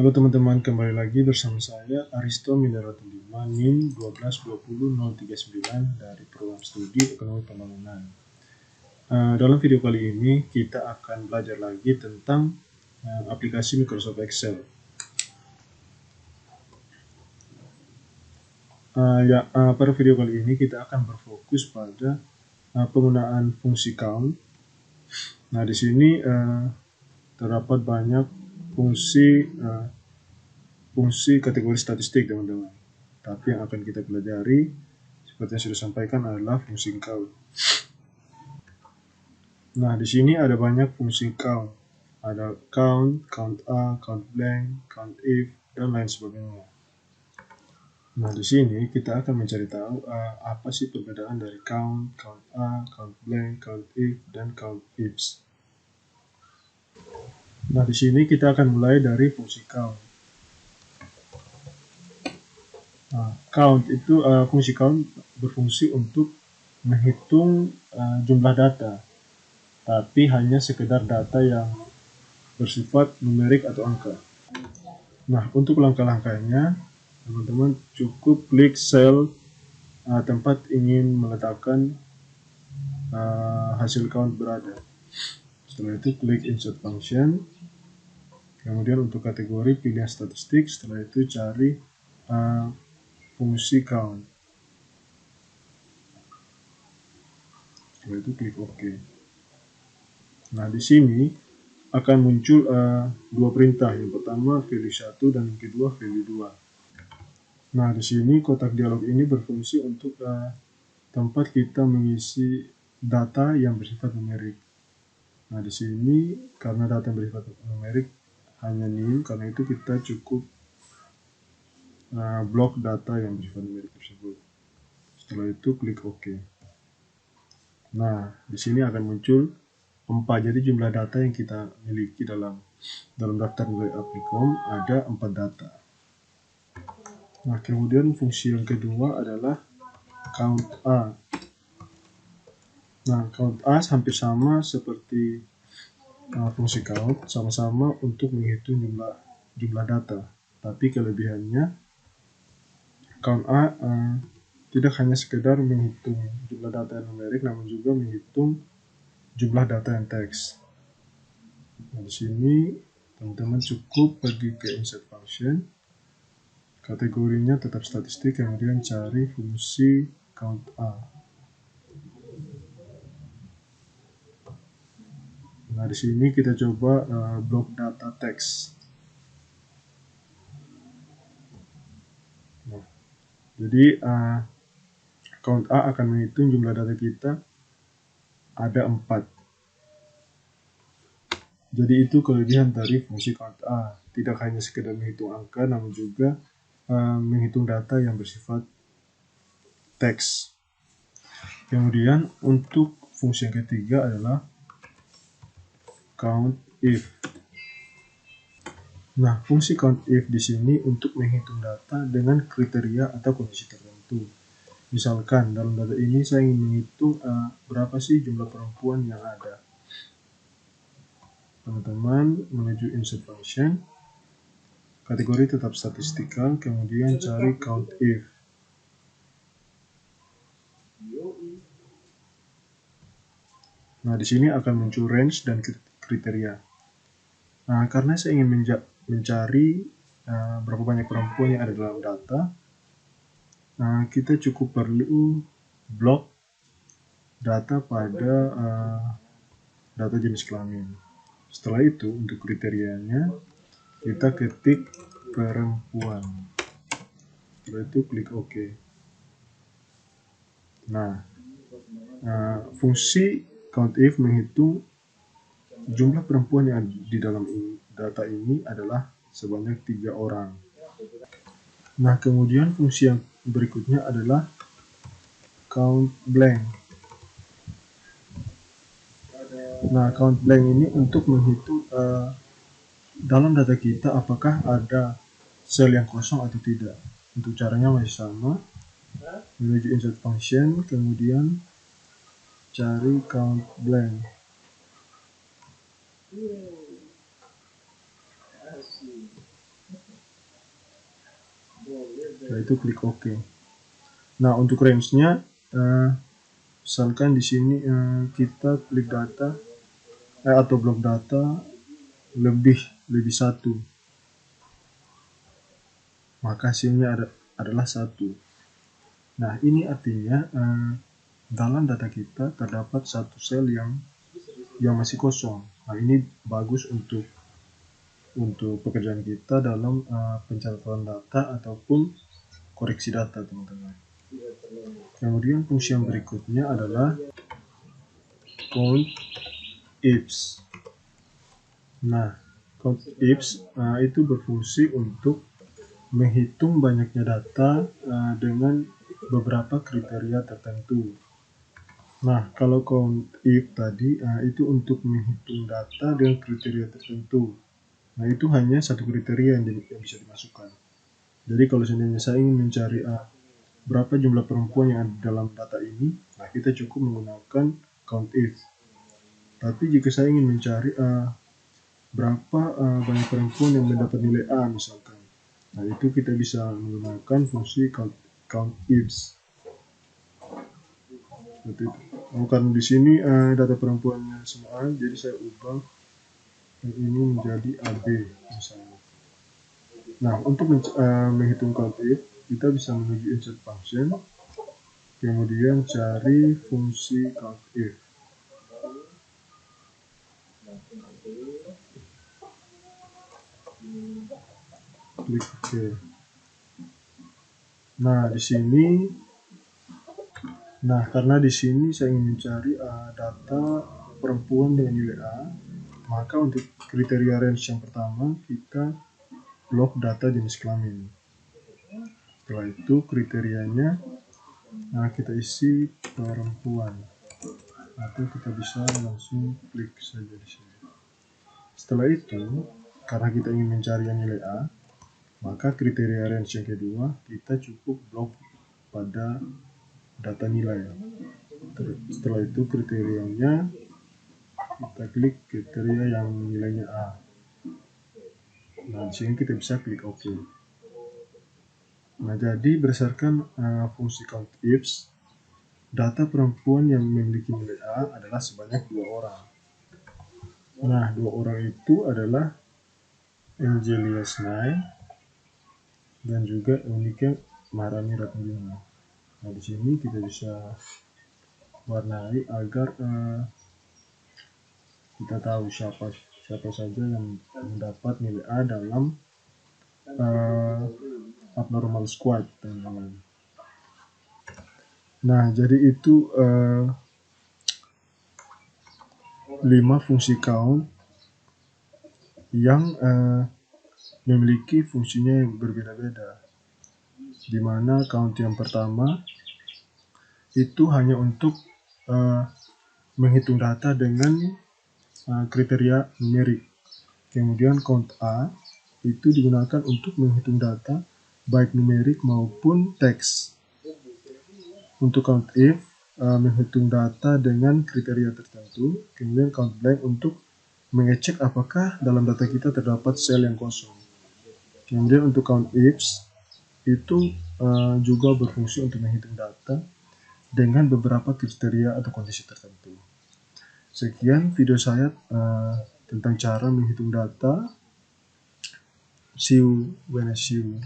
Halo teman-teman, kembali lagi bersama saya Aristo Mineratul 5 NIM 1220039 dari program studi ekonomi pembangunan. Dalam video kali ini kita akan belajar lagi tentang aplikasi Microsoft Excel. Pada video kali ini kita akan berfokus pada penggunaan fungsi count. Nah, di sini terdapat banyak fungsi kategori statistik, teman-teman. Tapi yang akan kita pelajari, seperti yang sudah sampaikan, adalah fungsi count. Nah, di sini ada banyak fungsi count. Ada count, count A, count blank, count if, dan lain sebagainya. Nah, di sini kita akan mencari tahu apa sih perbedaan dari count, count A, count blank, count if, dan count ifs. Nah, di sini kita akan mulai dari fungsi count. Fungsi count berfungsi untuk menghitung jumlah data, tapi hanya sekedar data yang bersifat numerik atau angka. Nah, untuk langkah-langkahnya, teman-teman cukup klik sel tempat ingin meletakkan hasil count berada. Setelah itu klik insert function, kemudian untuk kategori pilih statistik, setelah itu cari fungsi count. Setelah itu klik OK. Nah, di sini akan muncul dua perintah. Yang pertama value 1 dan yang kedua value 2. Nah, di sini kotak dialog ini berfungsi untuk tempat kita mengisi data yang bersifat numerik. Nah, di sini karena data yang bersifat numerik hanya NIM, karena itu kita cukup blok data yang bersifat numerik tersebut. Setelah itu klik OK. Nah, di sini akan muncul 4, jadi jumlah data yang kita miliki dalam daftar nilai Aplicom ada 4 data. Nah, kemudian fungsi yang kedua adalah count A. Nah, count A hampir sama seperti fungsi count, sama-sama untuk menghitung jumlah data. Tapi kelebihannya, count A tidak hanya sekedar menghitung jumlah data yang numerik, namun juga menghitung jumlah data yang teks. Nah, di sini teman-teman cukup pergi ke insert function, kategorinya tetap statistik, kemudian cari fungsi count A. Nah, di sini kita coba blok data teks. Nah, jadi count A akan menghitung jumlah data kita ada 4. Jadi itu kelebihan dari fungsi count A. Tidak hanya sekedar menghitung angka, namun juga menghitung data yang bersifat teks. Kemudian untuk fungsi yang ketiga adalah count if. Nah, fungsi count if di sini untuk menghitung data dengan kriteria atau kondisi tertentu. Misalkan dalam data ini saya ingin menghitung berapa sih jumlah perempuan yang ada. Teman-teman menuju insert function, kategori tetap statistikal, kemudian cari count if. Nah, di sini akan muncul range dan kriteria. Nah, karena saya ingin mencari berapa banyak perempuan yang ada dalam data, kita cukup perlu blok data pada data jenis kelamin. Setelah itu, untuk kriterianya, kita ketik perempuan. Setelah itu klik OK. Nah, fungsi count if menghitung jumlah perempuan yang ada di dalam data ini adalah sebanyak 3 orang. Nah, kemudian fungsi yang berikutnya adalah count blank. Nah, count blank ini untuk menghitung dalam data kita apakah ada sel yang kosong atau tidak. Untuk caranya masih sama, menuju insert function, kemudian cari count blank. Setelah itu klik OK. Nah, untuk range-nya, misalkan di sini kita klik data atau blok data lebih 1, maka hasilnya adalah 1. Nah, ini artinya dalam data kita terdapat satu sel yang masih kosong. Nah, ini bagus untuk pekerjaan kita dalam pencatatan data ataupun koreksi data, teman-teman. Kemudian fungsi yang berikutnya adalah count ifs. Nah, count ifs itu berfungsi untuk menghitung banyaknya data dengan beberapa kriteria tertentu. Nah, kalau count if tadi itu untuk menghitung data dengan kriteria tertentu. Nah, itu hanya satu kriteria yang bisa dimasukkan. Jadi kalau seandainya saya ingin mencari berapa jumlah perempuan yang ada dalam data ini, nah kita cukup menggunakan count if. Tapi jika saya ingin mencari berapa banyak perempuan yang mendapat nilai A misalkan, nah itu kita bisa menggunakan fungsi count ifs. Seperti itu. Karena di sini data perempuannya semua A, jadi saya ubah ini menjadi AB misalnya. Nah, untuk menghitung count if, kita bisa menuju insert function, kemudian cari fungsi count if. Klik OK. Nah, karena di sini saya ingin mencari data perempuan dengan nilai A, maka untuk kriteria range yang pertama kita blok data jenis kelamin. Setelah itu kriterianya kita isi perempuan, atau kita bisa langsung klik saja di sini. Setelah itu, karena kita ingin mencari yang nilai A, maka kriteria range yang kedua kita cukup blok pada data nilai. Setelah itu kriterianya kita klik kriteria yang nilainya A. Nah, di sini kita bisa klik OK. Nah, jadi berdasarkan fungsi count ifs, data perempuan yang memiliki nilai A adalah sebanyak 2 orang. Nah, 2 orang itu adalah Angelia Snai dan juga Eunike Maharani Ratnabima. Nah, di sini kita bisa warnai agar kita tahu siapa saja yang mendapat nilai A dalam abnormal squad, teman-teman. Nah, jadi itu 5 fungsi count yang memiliki fungsinya yang berbeda-beda. Di mana count yang pertama itu hanya untuk menghitung data dengan kriteria numerik. Kemudian count A itu digunakan untuk menghitung data baik numerik maupun teks. Untuk count if menghitung data dengan kriteria tertentu. Kemudian count blank untuk mengecek apakah dalam data kita terdapat sel yang kosong. Kemudian untuk count ifs itu juga berfungsi untuk menghitung data dengan beberapa kriteria atau kondisi tertentu. Sekian video saya tentang cara menghitung data. See you when I see you.